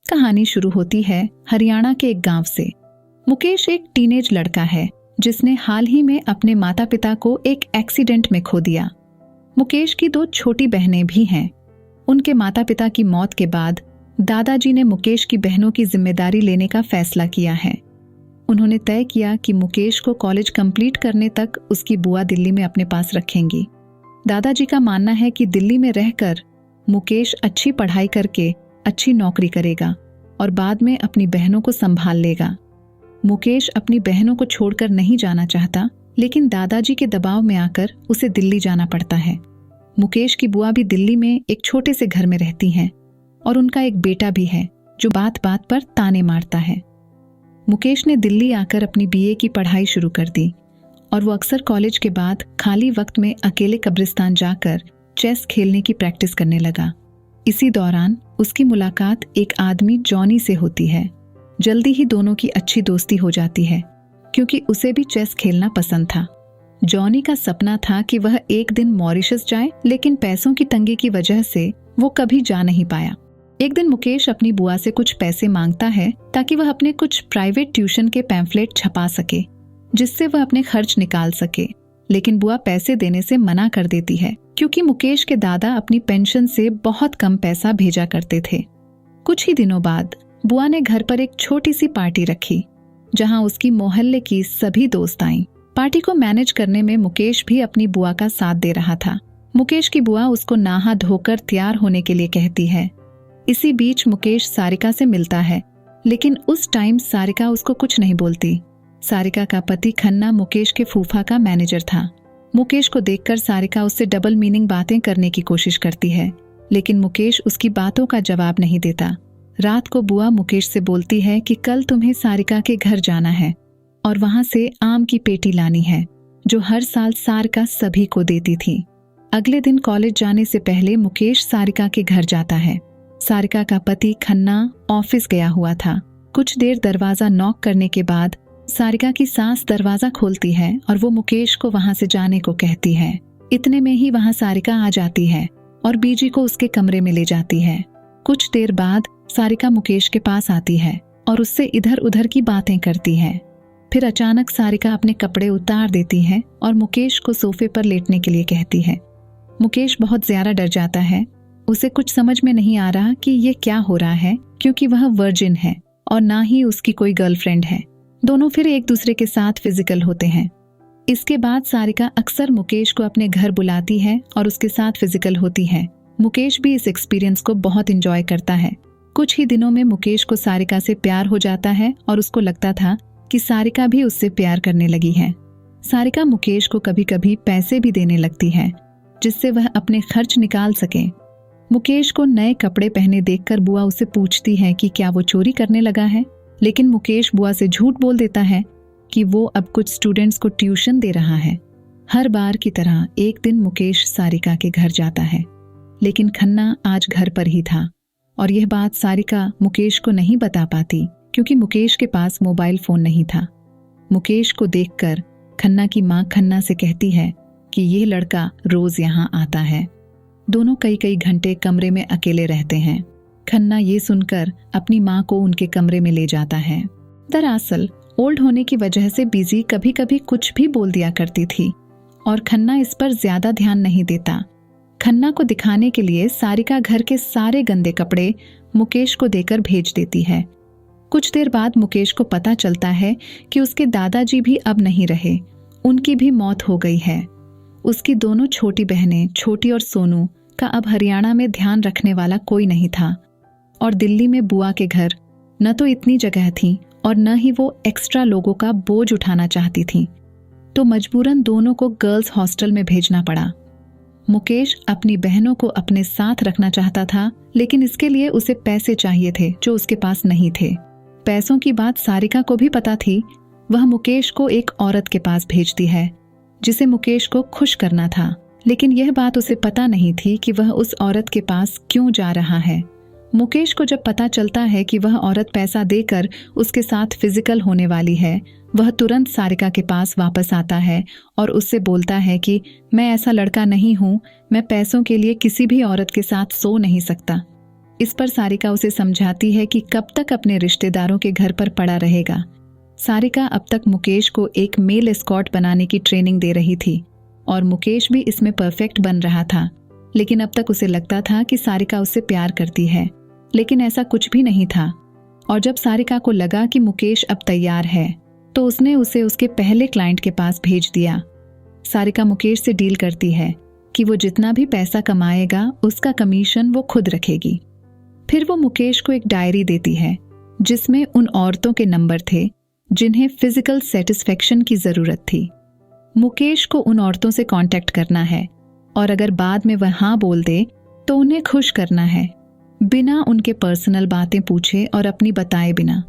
कहानी शुरू होती है हरियाणा के एक गांव से। मुकेश एक टीनेज लड़का है जिसने हाल ही में अपने माता पिता को एक एक्सीडेंट में खो दिया। मुकेश की 2 छोटी बहनें भी हैं। उनके माता पिता की मौत के बाद दादाजी ने मुकेश की बहनों की जिम्मेदारी लेने का फैसला किया है। उन्होंने तय किया कि मुकेश को कॉलेज कंप्लीट करने तक उसकी बुआ दिल्ली में अपने पास रखेंगी। दादाजी का मानना है कि दिल्ली में रहकर मुकेश अच्छी पढ़ाई करके अच्छी नौकरी करेगा और बाद में अपनी बहनों को संभाल लेगा। मुकेश अपनी बहनों को छोड़कर नहीं जाना चाहता, लेकिन दादाजी के दबाव में आकर उसे दिल्ली जाना पड़ता है। मुकेश की बुआ भी दिल्ली में एक छोटे से घर में रहती हैं और उनका एक बेटा भी है जो बात बात पर ताने मारता है। मुकेश ने दिल्ली आकर अपनी बीए की पढ़ाई शुरू कर दी और वो अक्सर कॉलेज के बाद खाली वक्त में अकेले कब्रिस्तान जाकर चेस खेलने की प्रैक्टिस करने लगा। इसी दौरान उसकी मुलाकात एक आदमी जॉनी से होती है। जल्दी ही दोनों की अच्छी दोस्ती हो जाती है क्योंकि उसे भी चेस खेलना पसंद था। जॉनी का सपना था कि वह एक दिन मॉरिशस जाए, लेकिन पैसों की तंगी की वजह से वो कभी जा नहीं पाया। एक दिन मुकेश अपनी बुआ से कुछ पैसे मांगता है ताकि वह अपने कुछ प्राइवेट ट्यूशन के पैम्फलेट छपा सके, जिससे वह अपने खर्च निकाल सके। लेकिन बुआ पैसे देने से मना कर देती है क्योंकि मुकेश के दादा अपनी पेंशन से बहुत कम पैसा भेजा करते थे। कुछ ही दिनों बाद बुआ ने घर पर एक छोटी सी पार्टी रखी जहां उसकी मोहल्ले की सभी दोस्त आईं। पार्टी को मैनेज करने में मुकेश भी अपनी बुआ का साथ दे रहा था। मुकेश की बुआ उसको नहा धोकर तैयार होने के लिए कहती है। इसी बीच मुकेश सारिका से मिलता है, लेकिन उस टाइम सारिका उसको कुछ नहीं बोलती। सारिका का पति खन्ना मुकेश के फूफा का मैनेजर था। मुकेश को देखकर सारिका उससे डबल मीनिंग बातें करने की कोशिश करती है, लेकिन मुकेश उसकी बातों का जवाब नहीं देता। रात को बुआ मुकेश से बोलती है कि कल तुम्हें सारिका के घर जाना है और वहां से आम की पेटी लानी है जो हर साल सारिका सभी को देती थी। अगले दिन कॉलेज जाने से पहले मुकेश सारिका के घर जाता है। सारिका का पति खन्ना ऑफिस गया हुआ था। कुछ देर दरवाजा नॉक करने के बाद सारिका की सास दरवाजा खोलती है और वो मुकेश को वहां से जाने को कहती है। इतने में ही वहां सारिका आ जाती है और बीजी को उसके कमरे में ले जाती है। कुछ देर बाद सारिका मुकेश के पास आती है और उससे इधर उधर की बातें करती है। फिर अचानक सारिका अपने कपड़े उतार देती है और मुकेश को सोफे पर लेटने के लिए कहती है। मुकेश बहुत ज्यादा डर जाता है। उसे कुछ समझ में नहीं आ रहा कि ये क्या हो रहा है, क्योंकि वह वर्जिन है और ना ही उसकी कोई गर्लफ्रेंड है। दोनों फिर एक दूसरे के साथ फिजिकल होते हैं। इसके बाद सारिका अक्सर मुकेश को अपने घर बुलाती है और उसके साथ फिजिकल होती है। मुकेश भी इस एक्सपीरियंस को बहुत एंजॉय करता है। कुछ ही दिनों में मुकेश को सारिका से प्यार हो जाता है और उसको लगता था कि सारिका भी उससे प्यार करने लगी है। सारिका मुकेश को कभी कभी पैसे भी देने लगती है जिससे वह अपने खर्च निकाल सके। मुकेश को नए कपड़े पहने देखकर बुआ उसे पूछती है कि क्या वो चोरी करने लगा है, लेकिन मुकेश बुआ से झूठ बोल देता है कि वो अब कुछ स्टूडेंट्स को ट्यूशन दे रहा है। हर बार की तरह एक दिन मुकेश सारिका के घर जाता है, लेकिन खन्ना आज घर पर ही था और यह बात सारिका मुकेश को नहीं बता पाती क्योंकि मुकेश के पास मोबाइल फोन नहीं था। मुकेश को देखकर खन्ना की मां खन्ना से कहती है कि यह लड़का रोज यहाँ आता है। दोनों कई कई घंटे कमरे में अकेले रहते हैं। खन्ना ये सुनकर अपनी मां को उनके कमरे में ले जाता है। दरअसल ओल्ड होने की वजह से बिजी कभी कभी कुछ भी बोल दिया करती थी और खन्ना इस पर ज्यादा ध्यान नहीं देता। खन्ना को दिखाने के लिए सारिका घर के सारे गंदे कपड़े मुकेश को देकर भेज देती है। कुछ देर बाद मुकेश को पता चलता है कि उसके दादाजी भी अब नहीं रहे, उनकी भी मौत हो गई है। उसकी दोनों छोटी बहनें छोटी और सोनू का अब हरियाणा में ध्यान रखने वाला कोई नहीं था और दिल्ली में बुआ के घर न तो इतनी जगह थी और न ही वो एक्स्ट्रा लोगों का बोझ उठाना चाहती थी, तो मजबूरन दोनों को गर्ल्स हॉस्टल में भेजना पड़ा। मुकेश अपनी बहनों को अपने साथ रखना चाहता था, लेकिन इसके लिए उसे पैसे चाहिए थे जो उसके पास नहीं थे। पैसों की बात सारिका को भी पता थी। वह मुकेश को एक औरत के पास भेजती है जिसे मुकेश को खुश करना था, लेकिन यह बात उसे पता नहीं थी कि वह उस औरत के पास क्यों जा रहा है। मुकेश को जब पता चलता है कि वह औरत पैसा देकर उसके साथ फिजिकल होने वाली है, वह तुरंत सारिका के पास वापस आता है और उससे बोलता है कि मैं ऐसा लड़का नहीं हूं, मैं पैसों के लिए किसी भी औरत के साथ सो नहीं सकता। इस पर सारिका उसे समझाती है कि कब तक अपने रिश्तेदारों के घर पर पड़ा रहेगा। सारिका अब तक मुकेश को एक मेल एस्कॉर्ट बनाने की ट्रेनिंग दे रही थी और मुकेश भी इसमें परफेक्ट बन रहा था, लेकिन अब तक उसे लगता था कि सारिका उससे प्यार करती है, लेकिन ऐसा कुछ भी नहीं था। और जब सारिका को लगा कि मुकेश अब तैयार है तो उसने उसे उसके पहले क्लाइंट के पास भेज दिया। सारिका मुकेश से डील करती है कि वो जितना भी पैसा कमाएगा उसका कमीशन वो खुद रखेगी। फिर वो मुकेश को एक डायरी देती है जिसमें उन औरतों के नंबर थे जिन्हें फिजिकल सेटिस्फेक्शन की जरूरत थी। मुकेश को उन औरतों से कांटेक्ट करना है और अगर बाद में वह हाँ बोल दे तो उन्हें खुश करना है, बिना उनके पर्सनल बातें पूछे और अपनी बताए बिना।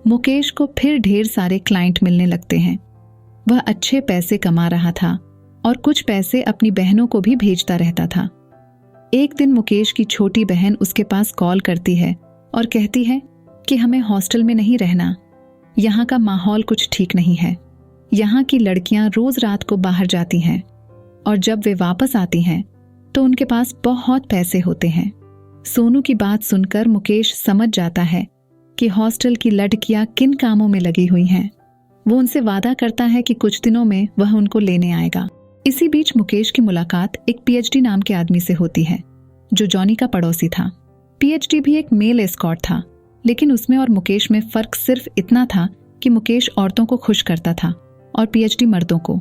मुकेश को फिर ढेर सारे क्लाइंट मिलने लगते हैं। वह अच्छे पैसे कमा रहा था और कुछ पैसे अपनी बहनों को भी भेजता रहता था। एक दिन मुकेश की छोटी बहन उसके पास कॉल करती है और कहती है कि हमें हॉस्टल में नहीं रहना, यहाँ का माहौल कुछ ठीक नहीं है। यहाँ की लड़कियां रोज रात को बाहर जाती हैं और जब वे वापस आती हैं तो उनके पास बहुत पैसे होते हैं। सोनू की बात सुनकर मुकेश समझ जाता है कि हॉस्टल की लड़कियां किन कामों में लगी हुई हैं। वो उनसे वादा करता है कि कुछ दिनों में वह उनको लेने आएगा। इसी बीच मुकेश की मुलाकात एक पीएचडी नाम के आदमी से होती है जो जॉनी का पड़ोसी था। पीएचडी भी एक मेल एस्कॉर्ट था, लेकिन उसमें और मुकेश में फर्क सिर्फ इतना था कि मुकेश औरतों को खुश करता था और पीएचडी मर्दों को।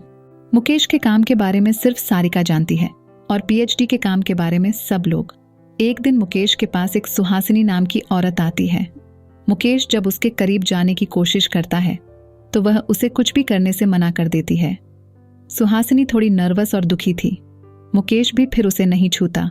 मुकेश के काम के बारे में सिर्फ सारिका जानती है और पीएचडी के काम के बारे में सब लोग। एक दिन मुकेश के पास एक सुहासिनी नाम की औरत आती है। मुकेश जब उसके करीब जाने की कोशिश करता है तो वह उसे कुछ भी करने से मना कर देती है। सुहासिनी थोड़ी नर्वस और दुखी थी। मुकेश भी फिर उसे नहीं छूता।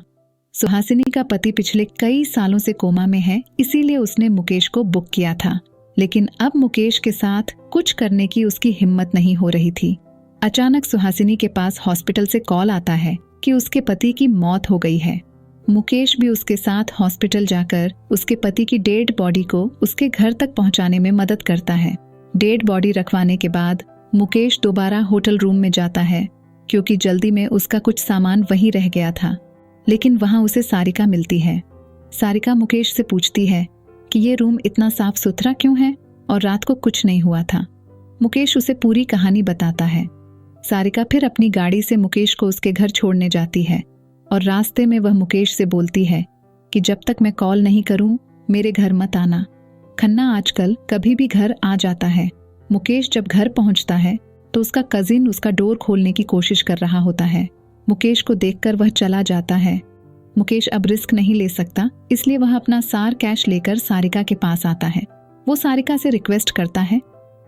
सुहासिनी का पति पिछले कई सालों से कोमा में है, इसीलिए उसने मुकेश को बुक किया था, लेकिन अब मुकेश के साथ कुछ करने की उसकी हिम्मत नहीं हो रही थी। अचानक सुहासिनी के पास हॉस्पिटल से कॉल आता है कि उसके पति की मौत हो गई है। मुकेश भी उसके साथ हॉस्पिटल जाकर उसके पति की डेड बॉडी को उसके घर तक पहुंचाने में मदद करता है। डेड बॉडी रखवाने के बाद मुकेश दोबारा होटल रूम में जाता है क्योंकि जल्दी में उसका कुछ सामान वहीं रह गया था, लेकिन वहां उसे सारिका मिलती है। सारिका मुकेश से पूछती है कि ये रूम इतना साफ सुथरा क्यों है और रात को कुछ नहीं हुआ था। मुकेश उसे पूरी कहानी बताता है। सारिका फिर अपनी गाड़ी से मुकेश को उसके घर छोड़ने जाती है और रास्ते में वह मुकेश से बोलती है कि जब तक मैं कॉल नहीं करूं मेरे घर मत आना। खन्ना आजकल कभी भी घर आ जाता है। मुकेश जब घर पहुंचता है तो उसका कजिन उसका डोर खोलने की कोशिश कर रहा होता है। मुकेश को देखकर वह चला जाता है। मुकेश अब रिस्क नहीं ले सकता, इसलिए वह अपना सार कैश लेकर सारिका के पास आता है। वो सारिका से रिक्वेस्ट करता है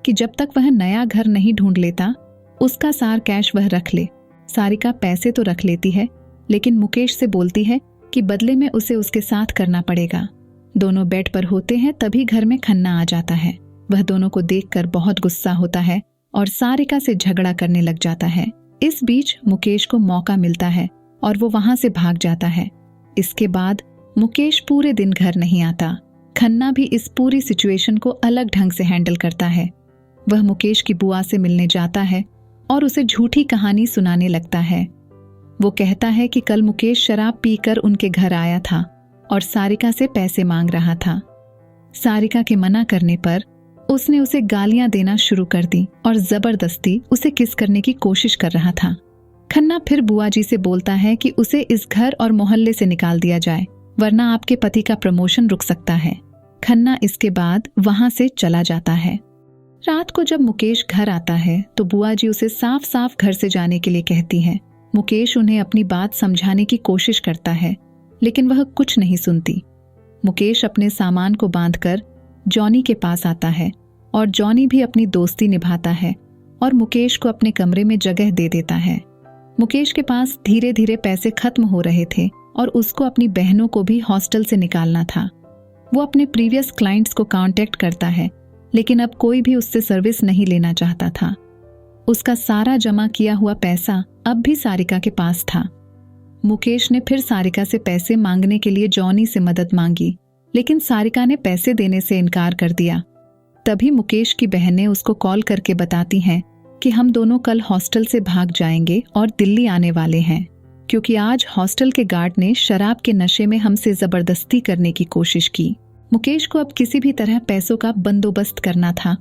कि जब तक वह नया घर नहीं ढूंढ लेता उसका सार कैश वह रख ले। सारिका पैसे तो रख लेती है, लेकिन मुकेश से बोलती है कि बदले में उसे उसके साथ करना पड़ेगा। दोनों बेड पर होते हैं तभी घर में खन्ना आ जाता है। वह दोनों को देखकर बहुत गुस्सा होता है और सारिका से झगड़ा करने लग जाता है। इस बीच मुकेश को मौका मिलता है और वो वहां से भाग जाता है। इसके बाद मुकेश पूरे दिन घर नहीं आता। खन्ना भी इस पूरी सिचुएशन को अलग ढंग से हैंडल करता है। वह मुकेश की बुआ से मिलने जाता है और उसे झूठी कहानी सुनाने लगता है। वो कहता है कि कल मुकेश शराब पीकर उनके घर आया था और सारिका से पैसे मांग रहा था। सारिका के मना करने पर उसने उसे गालियां देना शुरू कर दी और जबरदस्ती उसे किस करने की कोशिश कर रहा था। खन्ना फिर बुआ जी से बोलता है कि उसे इस घर और मोहल्ले से निकाल दिया जाए, वरना आपके पति का प्रमोशन रुक सकता है। खन्ना इसके बाद वहां से चला जाता है। रात को जब मुकेश घर आता है तो बुआ जी उसे साफ साफ घर से जाने के लिए कहती है। मुकेश उन्हें अपनी बात समझाने की कोशिश करता है, लेकिन वह कुछ नहीं सुनती। मुकेश अपने सामान को बांधकर जॉनी के पास आता है और जॉनी भी अपनी दोस्ती निभाता है और मुकेश को अपने कमरे में जगह दे देता है। मुकेश के पास धीरे धीरे पैसे खत्म हो रहे थे और उसको अपनी बहनों को भी हॉस्टल से निकालना था। वो अपने प्रीवियस क्लाइंट्स को कांटेक्ट करता है, लेकिन अब कोई भी उससे सर्विस नहीं लेना चाहता था। उसका सारा जमा किया हुआ पैसा अब भी सारिका के पास था। मुकेश ने फिर सारिका से पैसे मांगने के लिए जॉनी से मदद मांगी, लेकिन सारिका ने पैसे देने से इनकार कर दिया। तभी मुकेश की बहनें उसको कॉल करके बताती हैं कि हम दोनों कल हॉस्टल से भाग जाएंगे और दिल्ली आने वाले हैं, क्योंकि आज हॉस्टल के गार्ड ने शराब के नशे में हमसे जबरदस्ती करने की कोशिश की। मुकेश को अब किसी भी तरह पैसों का बंदोबस्त करना था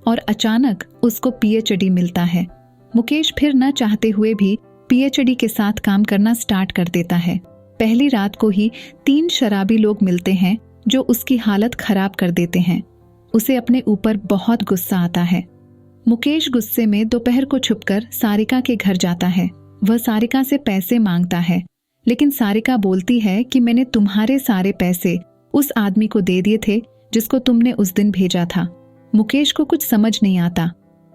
और अचानक उसको पीएचडी मिलता है। मुकेश फिर न चाहते हुए भी पीएचडी के साथ काम करना स्टार्ट कर देता है। पहली रात को ही 3 शराबी लोग मिलते हैं जो उसकी हालत खराब कर देते हैं। उसे अपने ऊपर बहुत गुस्सा आता है। मुकेश गुस्से में दोपहर को छुपकर सारिका के घर जाता है। वह सारिका से पैसे मांगता है, लेकिन सारिका बोलती है कि मैंने तुम्हारे सारे पैसे उस आदमी को दे दिए थे जिसको तुमने उस दिन भेजा था। मुकेश को कुछ समझ नहीं आता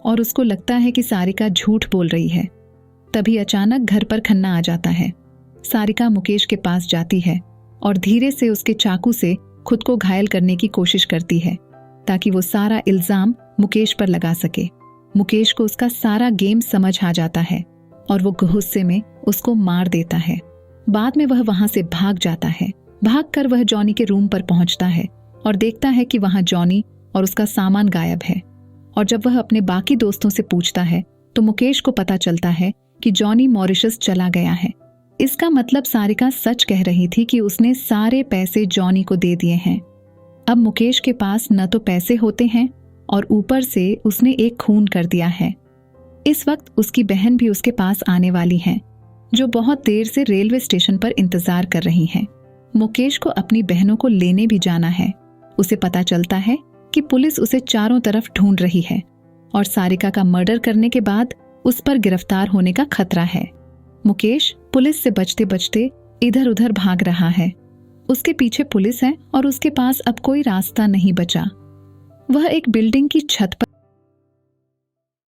और उसको लगता है कि सारिका झूठ बोल रही है। तभी अचानक घर पर खन्ना आ जाता है। सारिका मुकेश के पास जाती है और धीरे से उसके चाकू से खुद को घायल करने की कोशिश करती है ताकि वो सारा इल्जाम मुकेश पर लगा सके। मुकेश को उसका सारा गेम समझ आ जाता है और वो गुस्से में उसको मार देता है। बाद में वह वहां से भाग जाता है। भागकर वह जॉनी के रूम पर पहुंचता है और देखता है कि वहां जॉनी और उसका सामान गायब है। और जब वह अपने बाकी दोस्तों से पूछता है तो मुकेश को पता चलता है कि जॉनी मॉरिशस चला गया है। इसका मतलब सारिका सच कह रही थी कि उसने सारे पैसे जॉनी को दे दिए हैं। अब मुकेश के पास न तो पैसे होते हैं और ऊपर से उसने एक खून कर दिया है। इस वक्त उसकी बहन भी उसके पास आने वाली है, जो बहुत देर से रेलवे स्टेशन पर इंतजार कर रही हैं। मुकेश को अपनी बहनों को लेने भी जाना है। उसे पता चलता है कि पुलिस उसे चारों तरफ ढूंढ रही है और सारिका का मर्डर करने के बाद उस पर गिरफ्तार होने का खतरा है। मुकेश पुलिस से बचते बचते इधर उधर भाग रहा है। उसके पीछे पुलिस है और उसके पास अब कोई रास्ता नहीं बचा। वह एक बिल्डिंग की छत पर